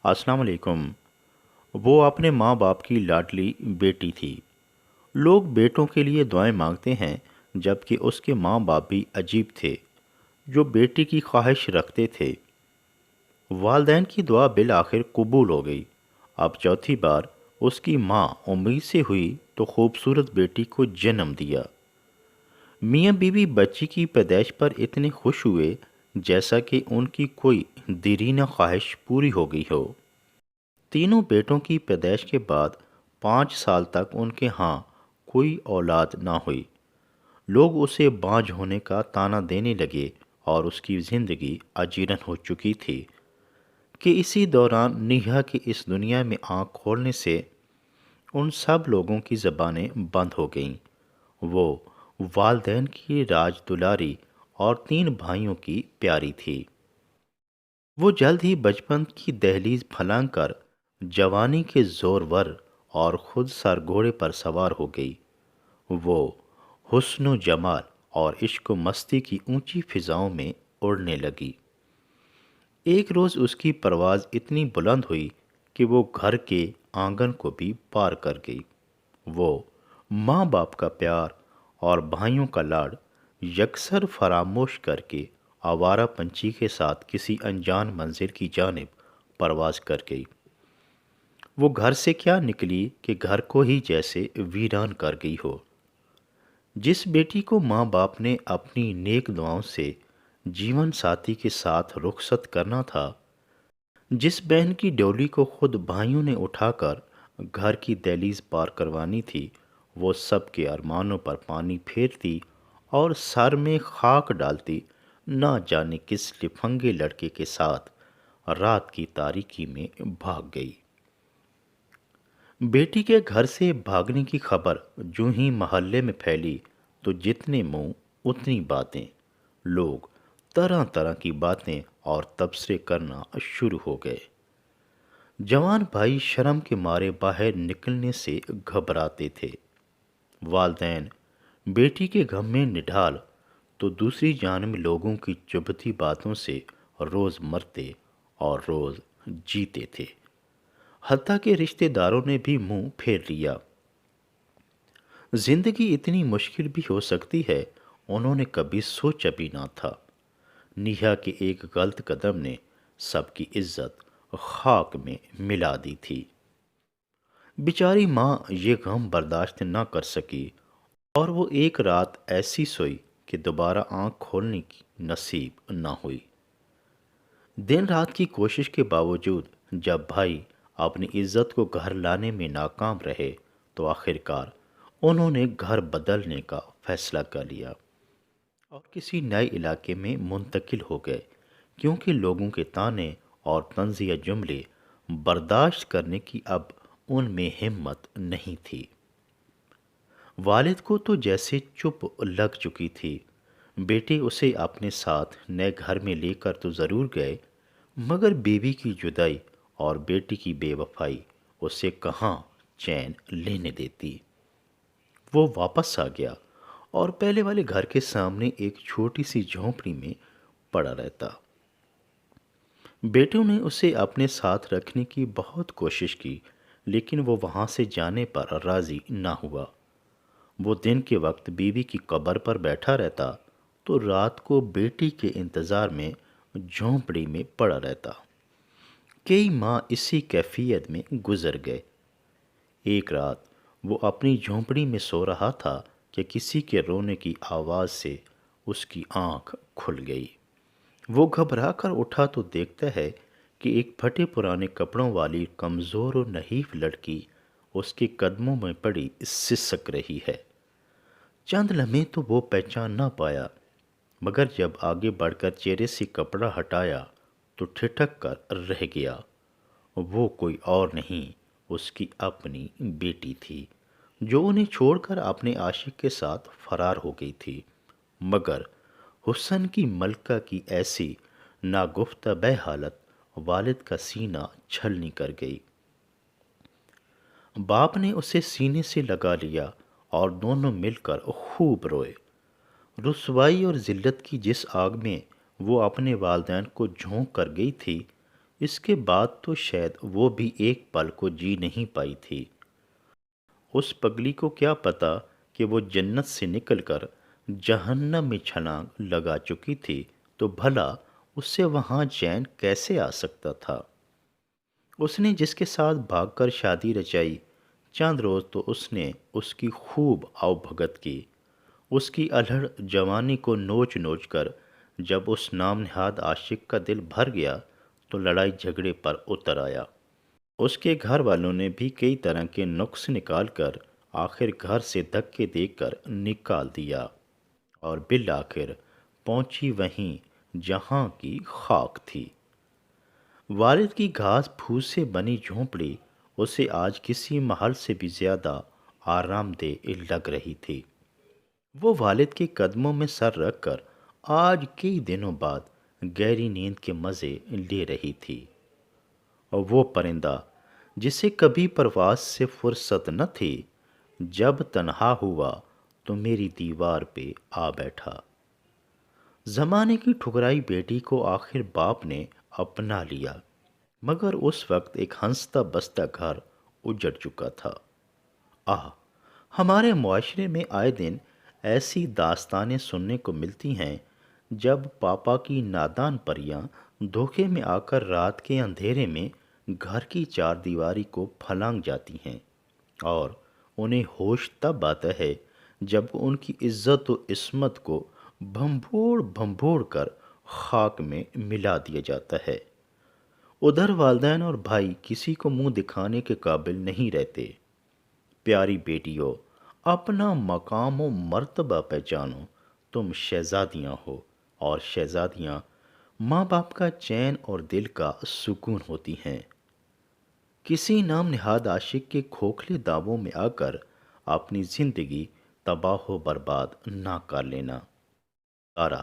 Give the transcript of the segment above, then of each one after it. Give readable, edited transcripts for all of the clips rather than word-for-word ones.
السلام علیکم۔ وہ اپنے ماں باپ کی لاڈلی بیٹی تھی۔ لوگ بیٹوں کے لیے دعائیں مانگتے ہیں، جبکہ اس کے ماں باپ بھی عجیب تھے جو بیٹی کی خواہش رکھتے تھے۔ والدین کی دعا بالآخر قبول ہو گئی۔ اب چوتھی بار اس کی ماں امید سے ہوئی تو خوبصورت بیٹی کو جنم دیا۔ میاں بیوی بچی کی پیدائش پر اتنے خوش ہوئے جیسا کہ ان کی کوئی دیرینہ خواہش پوری ہو گئی ہو۔ تینوں بیٹوں کی پیدائش کے بعد 5 سال تک ان کے ہاں کوئی اولاد نہ ہوئی۔ لوگ اسے بانجھ ہونے کا طعنہ دینے لگے اور اس کی زندگی اجیرن ہو چکی تھی کہ اسی دوران نیہا کی اس دنیا میں آنکھ کھولنے سے ان سب لوگوں کی زبانیں بند ہو گئیں۔ وہ والدین کی راج دلاری اور 3 بھائیوں کی پیاری تھی۔ وہ جلد ہی بچپن کی دہلیز پھلانگ کر جوانی کے زور ور اور خود سر گھوڑے پر سوار ہو گئی۔ وہ حسن و جمال اور عشق و مستی کی اونچی فضاؤں میں اڑنے لگی۔ ایک روز اس کی پرواز اتنی بلند ہوئی کہ وہ گھر کے آنگن کو بھی پار کر گئی۔ وہ ماں باپ کا پیار اور بھائیوں کا لاڈ یکسر فراموش کر کے آوارہ پنچھی کے ساتھ کسی انجان منزل کی جانب پرواز کر گئی۔ وہ گھر سے کیا نکلی کہ گھر کو ہی جیسے ویران کر گئی ہو۔ جس بیٹی کو ماں باپ نے اپنی نیک دعاؤں سے جیون ساتھی کے ساتھ رخصت کرنا تھا، جس بہن کی ڈولی کو خود بھائیوں نے اٹھا کر گھر کی دہلیز پار کروانی تھی، وہ سب کے ارمانوں پر پانی پھیرتی اور سر میں خاک ڈالتی نہ جانے کس لفنگے لڑکے کے ساتھ رات کی تاریکی میں بھاگ گئی۔ بیٹی کے گھر سے بھاگنے کی خبر جو ہی محلے میں پھیلی تو جتنے منہ اتنی باتیں۔ لوگ طرح طرح کی باتیں اور تبصرے کرنا شروع ہو گئے۔ جوان بھائی شرم کے مارے باہر نکلنے سے گھبراتے تھے۔ والدین بیٹی کے غم میں نڈھال تو دوسری جانب لوگوں کی چبھتی باتوں سے روز مرتے اور روز جیتے تھے۔ حتیٰ کہ رشتہ داروں نے بھی منہ پھیر لیا۔ زندگی اتنی مشکل بھی ہو سکتی ہے، انہوں نے کبھی سوچا بھی نہ تھا۔ نیہا کے ایک غلط قدم نے سب کی عزت خاک میں ملا دی تھی۔ بیچاری ماں یہ غم برداشت نہ کر سکی اور وہ ایک رات ایسی سوئی کہ دوبارہ آنکھ کھولنے کی نصیب نہ ہوئی۔ دن رات کی کوشش کے باوجود جب بھائی اپنی عزت کو گھر لانے میں ناکام رہے تو آخرکار انہوں نے گھر بدلنے کا فیصلہ کر لیا اور کسی نئے علاقے میں منتقل ہو گئے، کیونکہ لوگوں کے طعنے اور طنزیہ جملے برداشت کرنے کی اب ان میں ہمت نہیں تھی۔ والد کو تو جیسے چپ لگ چکی تھی۔ بیٹے اسے اپنے ساتھ نئے گھر میں لے کر تو ضرور گئے، مگر بیوی کی جدائی اور بیٹی کی بے وفائی اسے کہاں چین لینے دیتی۔ وہ واپس آ گیا اور پہلے والے گھر کے سامنے ایک چھوٹی سی جھونپڑی میں پڑا رہتا۔ بیٹوں نے اسے اپنے ساتھ رکھنے کی بہت کوشش کی، لیکن وہ وہاں سے جانے پر راضی نہ ہوا۔ وہ دن کے وقت بیوی کی قبر پر بیٹھا رہتا تو رات کو بیٹی کے انتظار میں جھونپڑی میں پڑا رہتا۔ کئی ماہ اسی کیفیت میں گزر گئے۔ ایک رات وہ اپنی جھونپڑی میں سو رہا تھا کہ کسی کے رونے کی آواز سے اس کی آنکھ کھل گئی۔ وہ گھبرا کر اٹھا تو دیکھتا ہے کہ ایک پھٹے پرانے کپڑوں والی کمزور و نحیف لڑکی اس کے قدموں میں پڑی سسک رہی ہے۔ چند لمحے تو وہ پہچان نہ پایا، مگر جب آگے بڑھ کر چہرے سے کپڑا ہٹایا تو ٹھٹک کر رہ گیا۔ وہ کوئی اور نہیں، اس کی اپنی بیٹی تھی جو انہیں چھوڑ کر اپنے عاشق کے ساتھ فرار ہو گئی تھی، مگر حسن کی ملکہ کی ایسی ناگفتہ بہ حالت والد کا سینہ چھلنی کر گئی۔ باپ نے اسے سینے سے لگا لیا اور دونوں مل کر خوب روئے۔ رسوائی اور ذلت کی جس آگ میں وہ اپنے والدین کو جھونک کر گئی تھی، اس کے بعد تو شاید وہ بھی ایک پل کو جی نہیں پائی تھی۔ اس پگلی کو کیا پتا کہ وہ جنت سے نکل کر جہنم میں چھلانگ لگا چکی تھی، تو بھلا اس سے وہاں چین کیسے آ سکتا تھا؟ اس نے جس کے ساتھ بھاگ کر شادی رچائی، چند روز تو اس نے اس کی خوب آؤ بھگت کی، اس کی الہڑ جوانی کو نوچ نوچ کر۔ جب اس نام نہاد عاشق کا دل بھر گیا تو لڑائی جھگڑے پر اتر آیا۔ اس کے گھر والوں نے بھی کئی طرح کے نقص نکال کر آخر گھر سے دھکے دے کر نکال دیا، اور بالآخر پہنچی وہیں جہاں کی خاک تھی۔ والد کی گھاس پھوس سے بنی جھونپڑی اسے آج کسی محل سے بھی زیادہ آرام دہ لگ رہی تھی۔ وہ والد کے قدموں میں سر رکھ کر آج کئی دنوں بعد گہری نیند کے مزے لے رہی تھی، اور وہ پرندہ جسے کبھی پرواز سے فرصت نہ تھی، جب تنہا ہوا تو میری دیوار پہ آ بیٹھا۔ زمانے کی ٹھکرائی بیٹی کو آخر باپ نے اپنا لیا، مگر اس وقت ایک ہنستا بستا گھر اجڑ چکا تھا۔ آہ، ہمارے معاشرے میں آئے دن ایسی داستانیں سننے کو ملتی ہیں جب پاپا کی نادان پریاں دھوکے میں آ کر رات کے اندھیرے میں گھر کی چار دیواری کو پھلانگ جاتی ہیں، اور انہیں ہوش تب آتا ہے جب ان کی عزت و عصمت کو بھنبھوڑ بھنبھوڑ کر خاک میں ملا دیا جاتا ہے۔ ادھر والدین اور بھائی کسی کو منہ دکھانے کے قابل نہیں رہتے۔ پیاری بیٹیوں، اپنا مقام و مرتبہ پہچانو، تم شہزادیاں ہو، اور شہزادیاں ماں باپ کا چین اور دل کا سکون ہوتی ہیں۔ کسی نام نہاد عاشق کے کھوکھلے دعووں میں آ کر اپنی زندگی تباہ و برباد نہ کر لینا۔ تارا،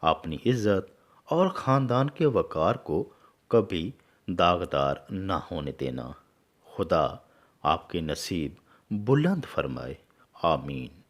اپنی عزت اور خاندان کے وقار کو کبھی داغدار نہ ہونے دینا۔ خدا آپ کے نصیب بلند فرمائے، آمین۔